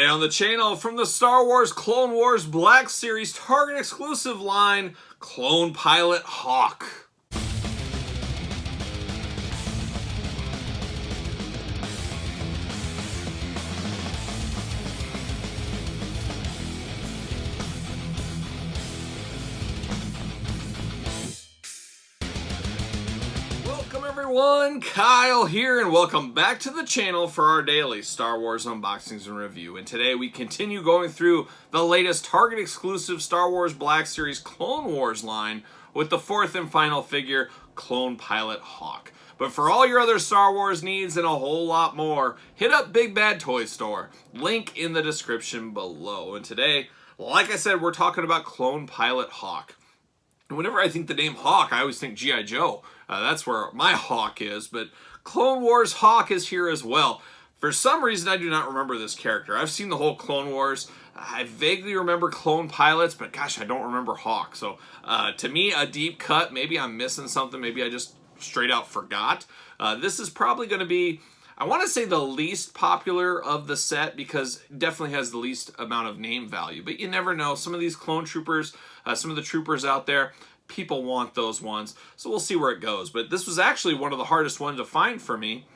On the channel, from the Star Wars Clone Wars Black Series Target exclusive line, Clone Pilot Hawk. Welcome everyone, Kyle here, and welcome back to the channel for our daily Star Wars unboxings and review. And today we continue going through the latest Target exclusive Star Wars Black Series Clone Wars line with the fourth and final figure, Clone Pilot Hawk. But for all your other Star Wars needs and a whole lot more, hit up Big Bad Toy Store. Link in the description below. And today, like I said, we're talking about Clone Pilot Hawk. And whenever I think the name Hawk, I always think G.I. Joe. That's where my Hawk is, but Clone Wars Hawk is here as well. For some reason, I do not remember this character. I've seen the whole Clone Wars. I vaguely remember Clone Pilots, but gosh, I don't remember Hawk. So to me, a deep cut. Maybe I'm missing something. Maybe I just straight out forgot. This is probably going to be, I want to say, the least popular of the set because it definitely has the least amount of name value. But you never know. Some of these clone troopers, some of the troopers out there, people want those ones, so we'll see where it goes. But this was actually one of the hardest ones to find for me,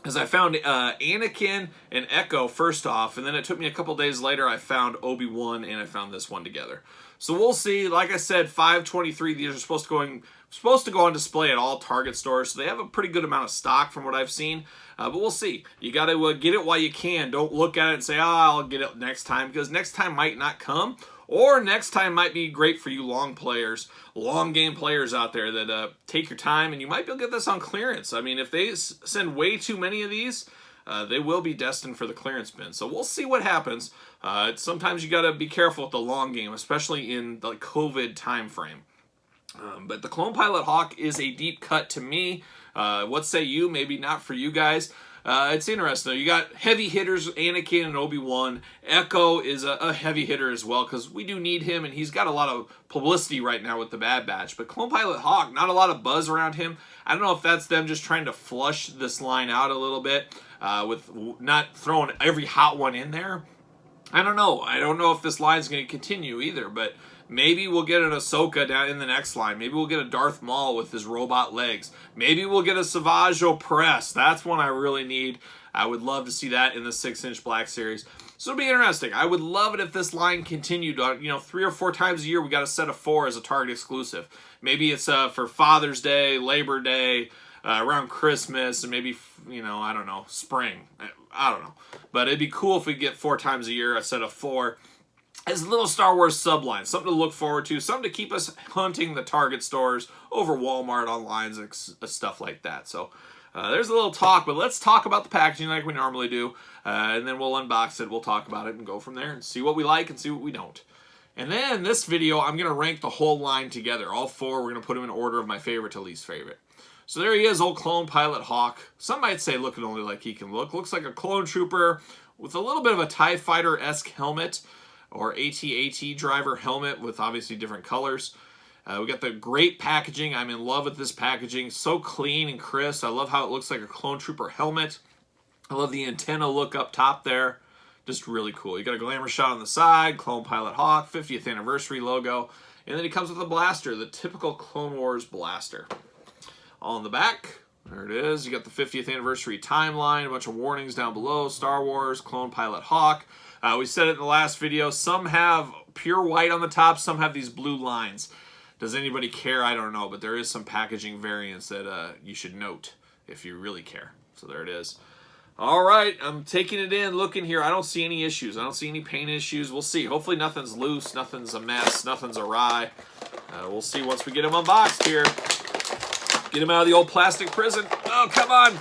as I found Anakin and Echo first off, and then it took me a couple days later I found Obi-Wan and I found this one together. So we'll see. Like I said, 523, these are supposed to go on display at all Target stores, so they have a pretty good amount of stock from what I've seen. But we'll see. You got to get it while you can. Don't look at it and say, oh, I'll get it next time, because next time might not come. Or next time might be great for you long game players out there that take your time, and you might be able to get this on clearance. I mean, if they send way too many of these, they will be destined for the clearance bin. So we'll see what happens. Sometimes you got to be careful with the long game, especially in the COVID time frame. But the Clone Pilot Hawk is a deep cut to me. What say you? Maybe not for you guys. It's interesting. You got heavy hitters, Anakin and Obi-Wan. Echo is a heavy hitter as well, because we do need him, and he's got a lot of publicity right now with the Bad Batch. But Clone Pilot Hawk, not a lot of buzz around him. I don't know if that's them just trying to flush this line out a little bit, with not throwing every hot one in there. I don't know. I don't know if this line's going to continue either, but maybe we'll get an Ahsoka down in the next line. Maybe we'll get a Darth Maul with his robot legs. Maybe we'll get a Savage Opress. That's one I really need. I would love to see that in the 6-inch Black Series. So it'll be interesting. I would love it if this line continued. 3 or 4 times a year, we got a set of 4 as a Target exclusive. Maybe it's for Father's Day, Labor Day, around Christmas, and maybe, I don't know, spring. I don't know. But it'd be cool if we get 4 times a year, a set of 4. As a little Star Wars subline, something to look forward to, something to keep us hunting the Target stores over Walmart online, stuff like that. So there's a little talk, but let's talk about the packaging like we normally do, and then we'll unbox it, we'll talk about it, and go from there and see what we like and see what we don't. And then this video, I'm going to rank the whole line together. All 4, we're going to put them in order of my favorite to least favorite. So there he is, old Clone Pilot Hawk. Some might say looking only like he can look. Looks like a clone trooper with a little bit of a TIE Fighter-esque helmet, or AT-AT driver helmet with obviously different colors. We got the great packaging. I'm in love with this packaging. So clean and crisp. I love how it looks like a clone trooper helmet. I love the antenna look up top there. Just really cool. You got a glamour shot on the side, Clone Pilot Hawk, 50th anniversary logo. And then he comes with a blaster, the typical Clone Wars blaster. All in the back, there it is. You got the 50th anniversary timeline, a bunch of warnings down below, Star Wars, Clone Pilot Hawk. We said it in the last video, some have pure white on the top, some have these blue lines. Does anybody care? I don't know, but there is some packaging variants that you should note if you really care. So there it is. All right, I'm taking it in, looking here. I don't see any issues. I don't see any paint issues. We'll see. Hopefully nothing's loose, nothing's a mess, nothing's awry. We'll see once we get them unboxed here. Get them out of the old plastic prison. Oh, come on.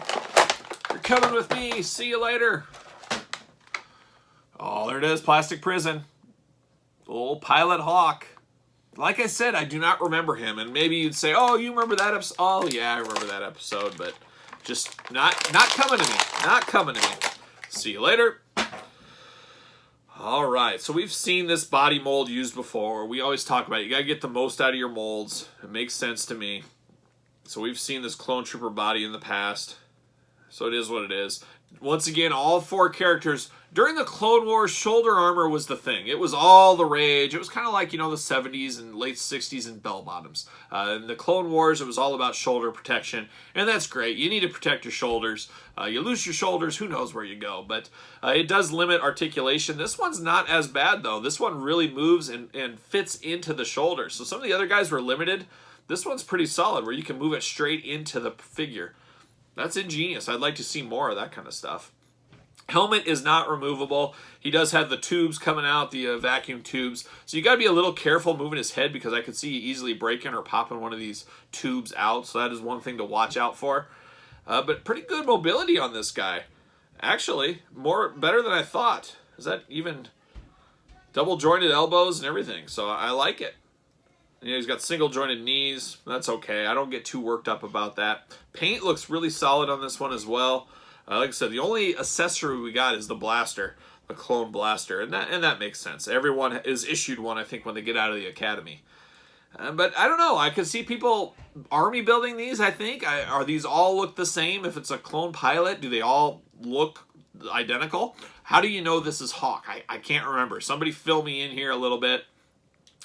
You're coming with me. See you later. Oh, there it is, plastic prison. Old Pilot Hawk. Like I said, I do not remember him. And maybe you'd say, oh, you remember that episode? Oh, yeah, I remember that episode. But just not coming to me. Not coming to me. See you later. All right, so we've seen this body mold used before. We always talk about it. You got to get the most out of your molds. It makes sense to me. So we've seen this clone trooper body in the past. So it is what it is. Once again, all 4 characters. During the Clone Wars, shoulder armor was the thing. It was all the rage. It was kind of like, you know, the 70s and late 60s and bell bottoms. In the Clone Wars, it was all about shoulder protection. And that's great. You need to protect your shoulders. You lose your shoulders, who knows where you go. But it does limit articulation. This one's not as bad, though. This one really moves and fits into the shoulder. So some of the other guys were limited. This one's pretty solid, where you can move it straight into the figure. That's ingenious. I'd like to see more of that kind of stuff. Helmet is not removable. He does have the tubes coming out, the vacuum tubes. So you got to be a little careful moving his head, because I could see you easily breaking or popping one of these tubes out. So that is one thing to watch out for. But pretty good mobility on this guy. Actually, better than I thought. Is that even double jointed elbows and everything? So I like it. You know, he's got single jointed knees. That's okay. I don't get too worked up about that. Paint looks really solid on this one as well. Like I said, the only accessory we got is the blaster, the clone blaster, and that makes sense. Everyone is issued one, I think, when they get out of the academy. But I don't know. I could see people army building these, I think. Are these all look the same? If it's a clone pilot, do they all look identical? How do you know this is Hawk? I can't remember. Somebody fill me in here a little bit.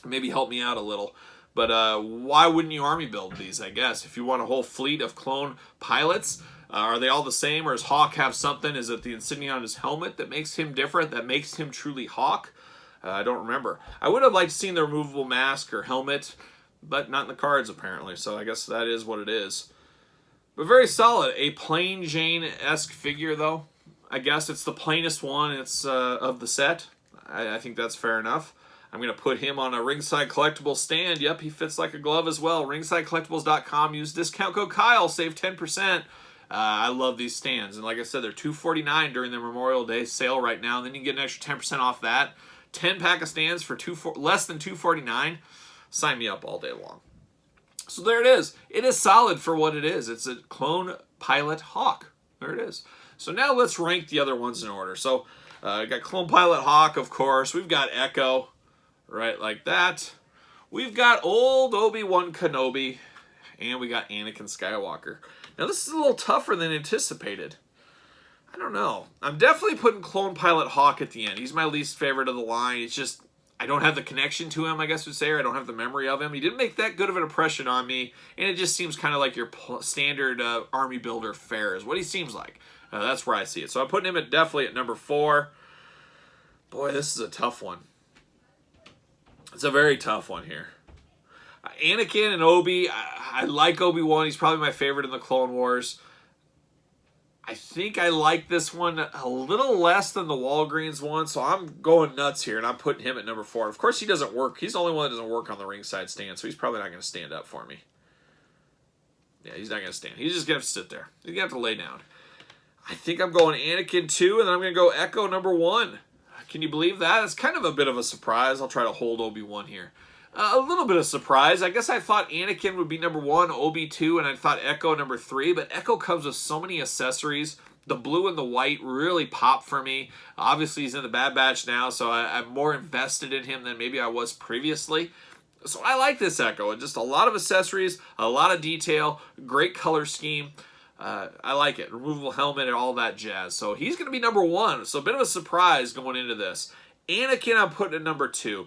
Maybe help me out a little. But why wouldn't you army build these, I guess? If you want a whole fleet of clone pilots, are they all the same? Or does Hawk have something? Is it the insignia on his helmet that makes him different, that makes him truly Hawk? I don't remember. I would have liked to see the removable mask or helmet, but not in the cards, apparently. So I guess that is what it is. But very solid. A plain Jane-esque figure, though. I guess it's the plainest one. It's of the set. I think that's fair enough. I'm going to put him on a Ringside Collectibles stand. Yep, he fits like a glove as well. RingsideCollectibles.com. Use discount code Kyle. Save 10%. I love these stands. And like I said, they're $249 during the Memorial Day sale right now. And then you can get an extra 10% off that. 10 pack of stands for less than $249. Sign me up all day long. So there it is. It is solid for what it is. It's a clone pilot Hawk. There it is. So now let's rank the other ones in order. So got clone pilot Hawk, of course. We've got Echo. Right, like that. We've got old Obi-Wan Kenobi, and we got Anakin Skywalker. Now, this is a little tougher than anticipated. I don't know. I'm definitely putting Clone Pilot Hawk at the end. He's my least favorite of the line. It's just, I don't have the connection to him, I guess we'd say, or I don't have the memory of him. He didn't make that good of an impression on me, and it just seems kind of like your standard army builder fare is what he seems like. That's where I see it. So I'm putting him definitely at number 4. Boy, this is a tough one. It's a very tough one here. Anakin and Obi, I like Obi-Wan. He's probably my favorite in the Clone Wars. I think I like this one a little less than the Walgreens one, so I'm going nuts here, and I'm putting him at number 4. Of course, he doesn't work. He's the only one that doesn't work on the ringside stand, so he's probably not going to stand up for me. Yeah, he's not going to stand. He's just going to have to sit there. He's going to have to lay down. I think I'm going Anakin 2, and then I'm going to go Echo number 1. Can you believe that? It's kind of a bit of a surprise. I'll try to hold Obi-Wan here. A little bit of surprise. I guess I thought Anakin would be number 1, Obi 2, and I thought Echo number 3, but Echo comes with so many accessories. The blue and the white really pop for me. Obviously, he's in the Bad Batch now, so I'm more invested in him than maybe I was previously. So I like this Echo. Just a lot of accessories, a lot of detail, great color scheme. I like it. Removable helmet and all that jazz. So he's going to be number 1. So a bit of a surprise going into this. Anakin, I'm putting at number 2.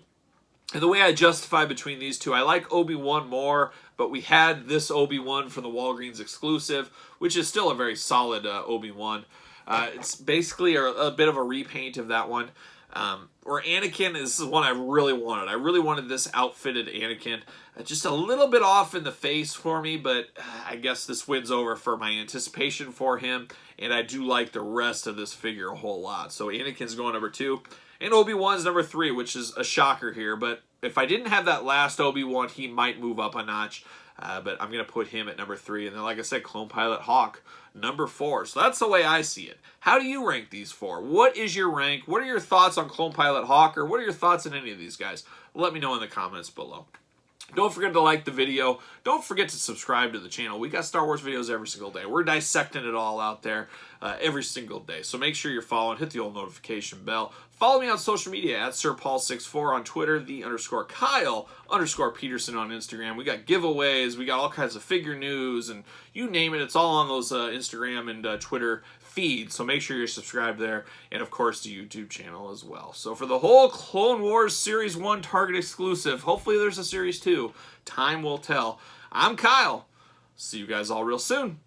And the way I justify between these two, I like Obi-Wan more, but we had this Obi-Wan from the Walgreens exclusive, which is still a very solid Obi-Wan. It's basically a bit of a repaint of that one. Or Anakin, this is one I really wanted. I really wanted this outfitted Anakin. Just a little bit off in the face for me, but I guess this wins over for my anticipation for him, and I do like the rest of this figure a whole lot. So Anakin's going number 2, and Obi-Wan's number 3, which is a shocker here, but if I didn't have that last Obi-Wan, he might move up a notch. But I'm going to put him at number 3. And then, like I said, Clone Pilot Hawk, number 4. So that's the way I see it. How do you rank these 4? What is your rank? What are your thoughts on Clone Pilot Hawk? Or what are your thoughts on any of these guys? Let me know in the comments below. Don't forget to like the video. Don't forget to subscribe to the channel. We got Star Wars videos every single day. We're dissecting it all out there every single day. So make sure you're following. Hit the old notification bell. Follow me on social media at SirPaul64 on Twitter, _Kyle_Peterson on Instagram. We got giveaways. We got all kinds of figure news, and you name it. It's all on those Instagram and Twitter feed, so make sure you're subscribed there, and of course the YouTube channel as well. So for the whole Clone Wars Series 1 Target exclusive, hopefully there's a Series 2, time will tell. I'm Kyle. See you guys all real soon.